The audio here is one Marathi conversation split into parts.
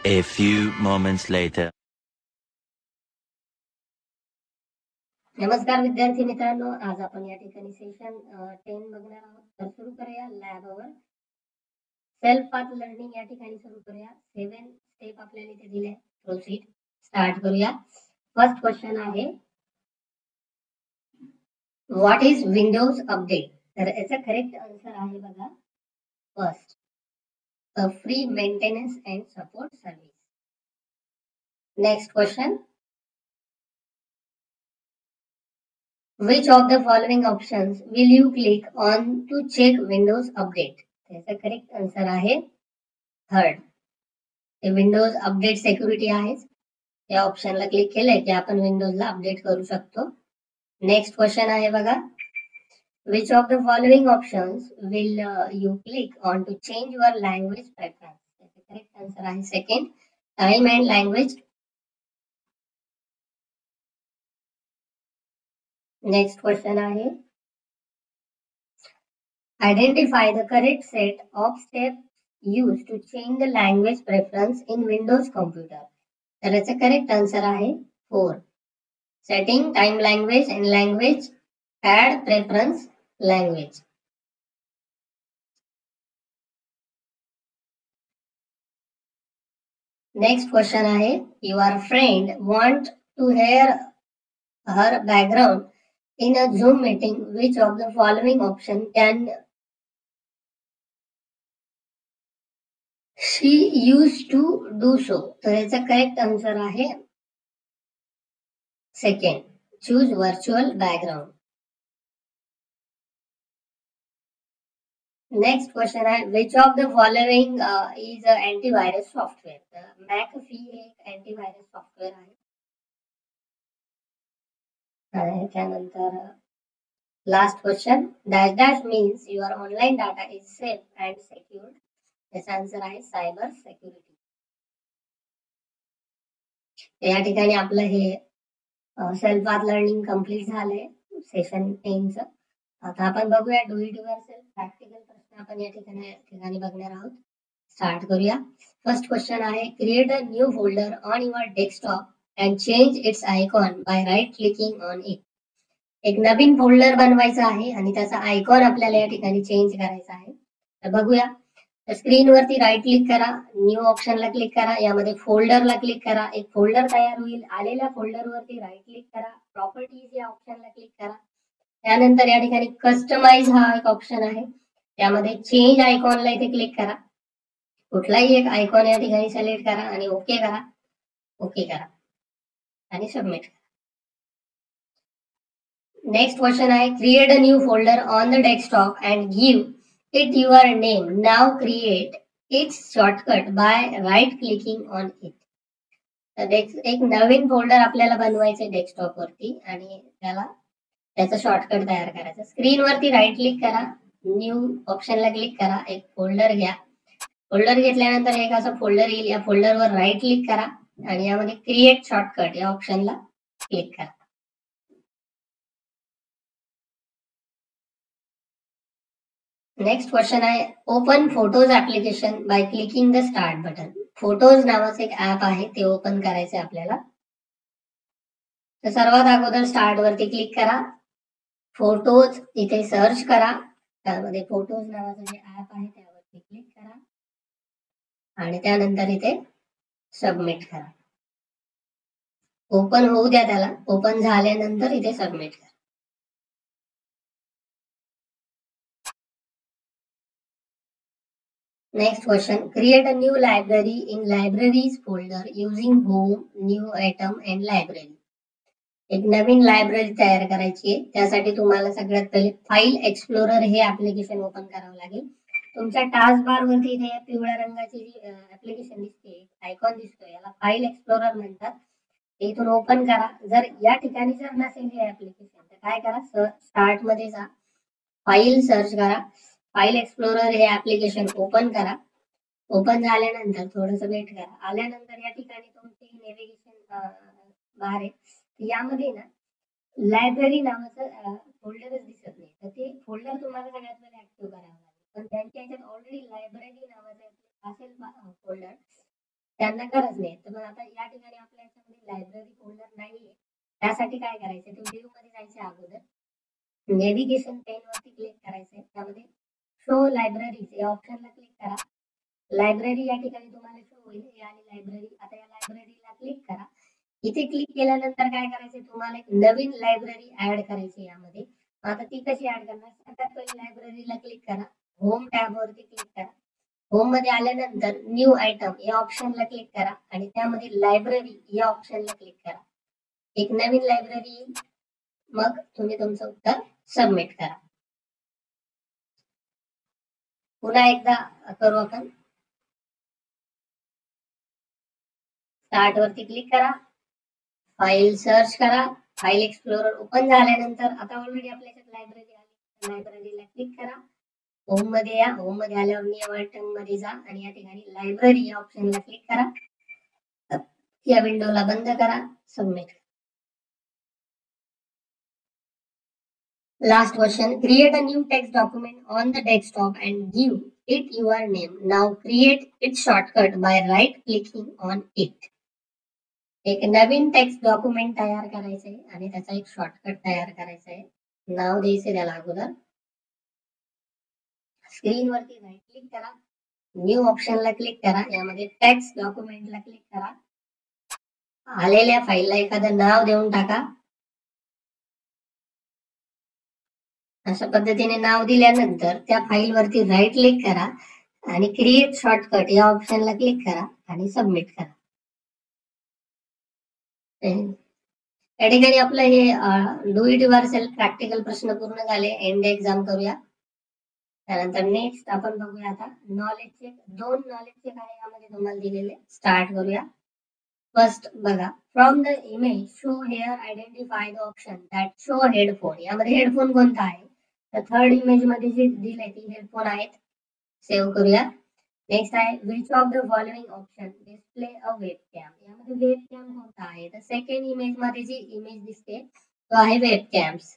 A few moments later. नमस्कार विद्यार्थी मित्रांनो, आज आपण या ठिकाणी सेशन 10 बघणार आहोत. तर सुरू करूया लॅबवर. सेल्फ पाथ लर्निंग या ठिकाणी सुरू करूया. 7 स्टेप आपल्याला इथे दिले. प्रोसीड स्टार्ट करूया. फर्स्ट क्वेश्चन आहे, व्हॉट इज विंडोज अपडेट? तर याचा करेक्ट आन्सर आहे बघा, first a free maintenance and support service. Next question, which of the following options will you click on to check Windows update? त्याचा करेक्ट आन्सर आहे थर्ड, ते विंडोज अपडेट सिक्युरिटी आहे. या ऑप्शनला क्लिक केलंय की आपण विंडोजला अपडेट करू शकतो. नेक्स्ट क्वेश्चन आहे बघा, which of the following options will you click on to change your language preference? त्याचा करेक्ट आन्सर आहे second, time and language. Next question आहे, identify the correct set of steps used to change the language preference in Windows computer. तर याचा करेक्ट आन्सर आहे 4, setting, time language and language, add preference language. Next question आहे, your friend want to hear her background in a Zoom meeting, which of the following option can she use to do so? तर याचा करेक्ट आन्सर आहे second, choose virtual background. Next question आहे, which of the following is a antivirus software? तर मॅकफी हे एक अँटीव्हायरस सॉफ्टवेअर आहे. त्यानंतर last question, dash dash means your online data is safe and secured. त्याचा आन्सर आहे सायबर सिक्युरिटी. या ठिकाणी आपलं हे सेल्फ पाथ लर्निंग कंप्लीट झालंय सेशन 10 चं. आता आपण बघूया डू इट युअरसेल्फ प्रॅक्टिकल प्रश्न आपण या ठिकाणी बघणार आहोत. स्टार्ट करूया. फर्स्ट क्वेश्चन आहे, create a new folder on your desktop and change its icon by right clicking on it. एक नवीन फोल्डर बनवायचा आहे आणि त्याचा आयकॉन आपल्याला या ठिकाणी चेंज करायचा आहे. तर बघूया. तर स्क्रीनवरती राईट क्लिक करा, न्यू ऑप्शनला क्लिक करा, यामध्ये फोल्डरला क्लिक करा, एक फोल्डर तयार होईल. आलेल्या फोल्डरवरती राईट क्लिक करा, प्रॉपर्टीज या ऑप्शनला क्लिक करा. त्यानंतर या ठिकाणी कस्टमाइज हा एक ऑप्शन आहे, त्यामध्ये चेंज आयकॉनला इथे क्लिक करा. कुठलाही एक आयकॉन या ठिकाणी सिलेक्ट करा आणि ओके करा, ओके करा आणि सबमिट करा. नेक्स्ट क्वेश्चन आहे, create a new folder on the desktop and give it your name. नाव create its shortcut by right clicking on it. तर एक नवीन फोल्डर आपल्याला बनवायचे डेस्कटॉप वरती आणि त्याचा शॉर्टकट तयार करायचा. स्क्रीनवरती राईट क्लिक करा, न्यू ऑप्शनला क्लिक करा, एक फोल्डर घ्या. फोल्डर घेतल्यानंतर एक असं फोल्डर येईल, या फोल्डरवर राईट क्लिक करा आणि यामध्ये क्रिएट शॉर्टकट या ऑप्शनला क्लिक करा. नेक्स्ट क्वेश्चन आहे, open photos application by clicking the start button. Photos नावाचं एक ऍप आहे, ते ओपन करायचं आपल्याला. तर सर्वात अगोदर स्टार्ट वरती क्लिक करा, फोटोज इथे सर्च करा, त्यामध्ये फोटोज नावाचं जे ऍप आहे त्यावरती क्लिक करा आणि त्यानंतर इथे सबमिट करा. ओपन होऊ द्या त्याला, ओपन झाल्यानंतर इथे सबमिट करा. Next question, create a new library in libraries folder using home, new item and library. एक नवीन लायब्ररी तयार करायची आहे, त्यासाठी तुम्हाला सगळ्यात पहिले फाईल एक्सप्लोरर हे ऍप्लिकेशन ओपन करावं लागेल. तुमच्या टास्क बार वरती इथे पिवळ्या रंगाची जी ऍप्लिकेशन दिसते, आयकॉन दिसतोय, याला फाईल एक्सप्लोरर म्हणतात. इथून ओपन करा. जर या ठिकाणी जर नसेल हे ऍप्लिकेशन तर काय करा, स्टार्ट मध्ये जा, फाईल सर्च करा, फाईल एक्सप्लोरर हे ऍप्लिकेशन ओपन करा. ओपन झाल्यानंतर थोडस वेट करा. आल्यानंतर या ठिकाणी तुमचे नेव्हिगेशन बार आहे, यामध्ये ना लायब्ररी नावाचं फोल्डरच दिसत नाही. तर ते फोल्डर तुम्हाला सगळ्यात पहिले ऍक्टिव्ह करावं लागेल. पण त्यांच्या ह्याच्यात ऑलरेडी लायब्ररी नावाचं असेल फोल्डर, त्यांना गरज नाही. तर मग आता या ठिकाणी आपल्या याच्यामध्ये लायब्ररी फोल्डर नाहीये. त्यासाठी काय करायचं, ते व्ह्यू मध्ये जायचे अगोदर नेव्हिगेशन पेन वरती क्लिक करायचंय. त्यामध्ये शो लायब्ररीज या ऑप्शनला क्लिक करा. लायब्ररी या ठिकाणी तुम्हाला शो होईल. ही आली लायब्ररी. आता या लायब्ररीला क्लिक करा. इथे क्लिक केल्यानंतर काय करायचंय, तुम्हाला एक नवीन लायब्ररी ऍड करायची यामध्ये. आता ती कशी ऍड करणार, सगळ्यात पहिले लायब्ररीला क्लिक करा. होम टॅब वरती क्लिक करा. होम मध्ये आल्यानंतर न्यू आयटम या ऑप्शनला क्लिक करा आणि त्यामध्ये लायब्ररी या ऑप्शनला क्लिक करा. एक नवीन लायब्ररी येईल. मग तुम्ही तुमचं उत्तर सबमिट करा. पुन्हा एकदा करू आपण. स्टार्ट वरती क्लिक करा. फाईल सर्च करा. फाईल एक्सप्लोरर ओपन झाल्यानंतर आता ऑलरेडी आपल्या लायब्ररी आली. लायब्ररीला क्लिक करा. होम मध्ये या. होम मध्ये आल्यावर न्यू आयटम मध्ये जा आणि या ठिकाणी लायब्ररी या ऑप्शनला क्लिक करा. या विंडोला बंद करा. Submit. Last question. Create a new text document on the desktop and give it your name. Now create its shortcut by right clicking on it. एक नवीन टेक्स्ट डॉक्युमेंट तयार करायचंय आणि त्याचा एक शॉर्टकट तयार करायचा आहे. नाव द्यायचे त्याला अगोदर. स्क्रीन वरती राईट क्लिक करा. न्यू ऑप्शनला क्लिक करा. यामध्ये टेक्स्ट डॉक्युमेंटला क्लिक करा. आलेल्या फाईलला एखादं नाव देऊन टाका. अशा पद्धतीने नाव दिल्यानंतर त्या फाईल वरती राईट क्लिक करा आणि क्रिएट शॉर्टकट या ऑप्शनला क्लिक करा आणि सबमिट करा. या ठिकाणी आपलं हे डू इट युअरसेल्फ प्रॅक्टिकल प्रश्न पूर्ण झाले. एंड एक्झाम करूया. त्यानंतर नेक्स्ट आपण बघूया आता नॉलेज चेक. 2 नॉलेज चेक आहे यामध्ये तुम्हाला दिलेले. स्टार्ट करूया. फर्स्ट बघा, from the image show hair identify the option that show headphone. यामध्ये हेडफोन कोणता आहे, तर थर्ड इमेज मध्ये जे दिलंय ती हेडफोन आहेत. सेव्ह करूया. नेक्स्ट आहे which of the following option display a webcam. यामध्ये वेबकॅम कोणता आहे, तर सेकंड इमेज मध्ये जी इमेज दिसते तो आहे webcams.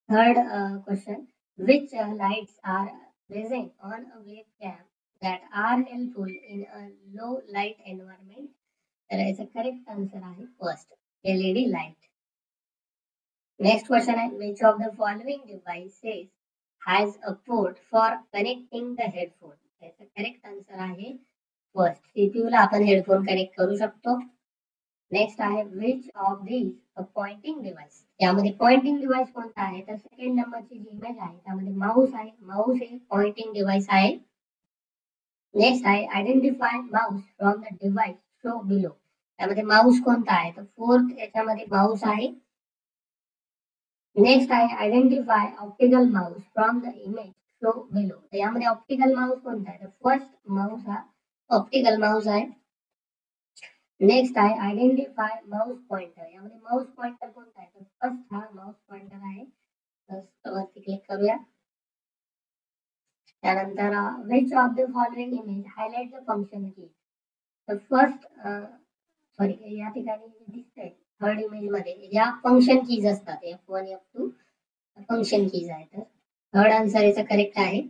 Third question, which lights are present on a webcam that are helpful in a low light environment. तर याचा करेक्ट आन्सर आहे first, LED light. Next question आहे which of the following devices has a port for connecting the headphone. याचा करेक्ट आन्सर आहे फर्स्ट, CPU ला आपण हेडफोन कनेक्ट करू शकतो. नेक्स्ट आहे which of these a pointing device. यामध्ये पॉइंटिंग डिव्हाइस कोणता आहे, तर सेकंड नंबरची जी इमेज आहे त्यामध्ये माऊस आहे. माऊस हे पॉइंटिंग डिव्हाइस आहे. नेक्स्ट आहे identify Mouse from the device show below. त्यामध्ये माऊस कोणता आहे, तर फोर्थ याच्यामध्ये माऊस आहे. नेक्स्ट आहे identify optical Mouse from the image show below. तर यामध्ये ऑप्टिकल माऊस कोणता आहे, तर फर्स्ट माऊस हा ऑप्टिकल माऊस आहे. नेक्स्ट आहे आयडेंटिफाय माऊस पॉइंटर. यामध्ये माऊस पॉइंटर कोणता आहे, तर फर्स्ट हा माऊस पॉइंटर आहे. वरती क्लिक करूया. त्यानंतर which of the following image highlight the function की. तर फर्स्ट सॉरी या ठिकाणी दिसतंय थर्ड इमेज मध्ये या फंक्शन कीज असतात. F1 F2 फंक्शन कीज आहेत. तर थर्ड आन्सर याचा करेक्ट आहे.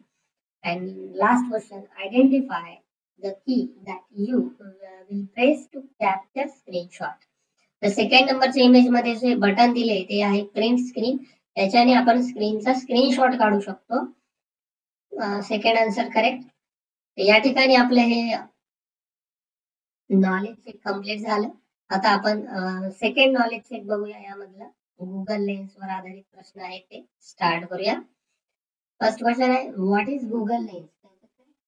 And last question, identify the key that you will press to capture screenshot. तर सेकंड नंबरच्या इमेज मध्ये जे बटन दिले ते आहे प्रिंट स्क्रीन. त्याच्याने आपण स्क्रीनचा स्क्रीनशॉट काढू शकतो. Second answer correct. या ठिकाणी आपले हे नॉलेज चेक कम्प्लीट झालं. आता आपण सेकंड नॉलेज चेक बघूया. यामधलं गुगल लेन्स वर आधारित प्रश्न आहे ते. स्टार्ट करूया. फर्स्ट क्वेश्चन आहे what is Google lens.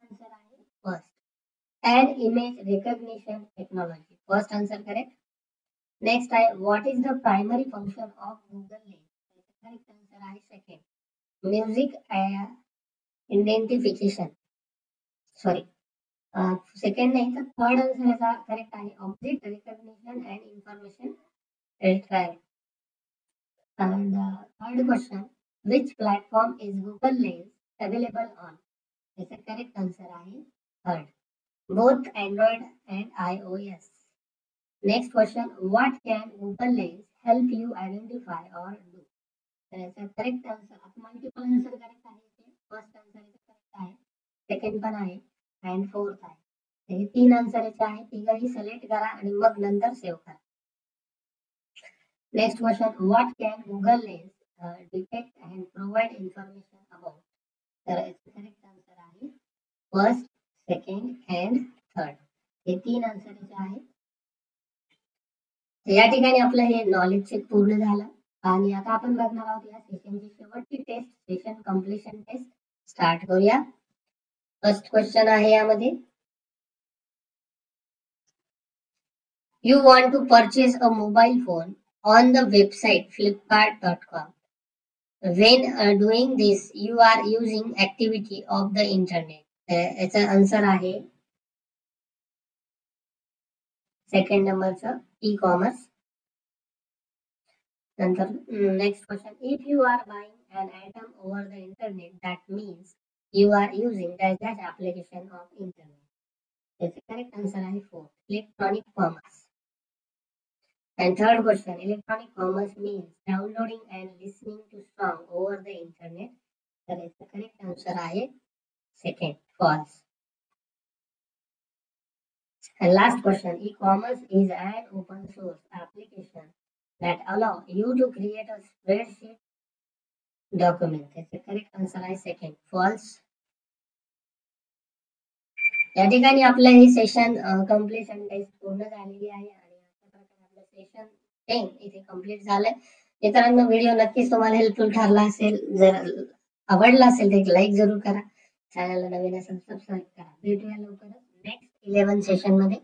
Answer आहे first, an image recognition technology. First answer correct. Next आहे what is the primary function of Google Lens. Correct answer आहे second, music identification. Sorry, second नाही तर third answer याचा correct आहे object recognition and information retrieval. And third question, which platform is Google Lens available on. याचा correct answer आहे third, both Android and iOS. Next question, what can Google Lens help you identify or do. तर याचा correct answer, multiple answer correct आहे. फर्स्ट आन्सर करेक्ट आहे, सेकंड पण आहे, अँड फोर्थ आहे. हे 3 आन्सरचे आहे. तिघही सिलेक्ट करा आणि मग नंतर सेव्ह करा. Next question, what can Google lens detect and provide information about? तर याचं करेक्ट आन्सर आहे फर्स्ट, सेकंड अँड थर्ड. हे 3 आन्सरचे आहे. या ठिकाणी आपलं हे नॉलेज चेक पूर्ण झालं आणि आता आपण बघणार आहोत या सेशनची शेवटची टेस्ट, सेशन कम्प्लिशन टेस्ट. स्टार्ट करूया. फर्स्ट क्वेश्चन आहे यामध्ये, you want to purchase a mobile phone on the website flipkart.com. When doing this, you are using activity of the internet. याचा आन्सर आहे सेकंड नंबरचं ई-कॉमर्स. नंतर next question, if you are buying an item over the internet, that means you are using dash application of internet. याचे करेक्ट आन्सर आहे fourth, electronic commerce. And third question, electronic commerce means downloading and listening to song over the internet. तर याचा करेक्ट आन्सर आहे second, false. And last question, e-commerce is an open source application that allow you to create a spreadsheet document. याचा करेक्ट आन्सर आहे सेकंड, false. या ठिकाणी आपलं हे सेशन कम्प्लिशन टेस्ट पूर्ण झालेली आहे आणि सेशन 10 इथे कंप्लीट झालंय. मित्रांनो, व्हिडिओ नक्कीच तुम्हाला हेल्पफुल ठरला असेल. जर आवडला असेल तर एक लाईक जरूर करा. चॅनलला नवीन असेल सबस्क्राईब करा. भेटूया लवकरच नेक्स्ट 11 सेशन मध्ये.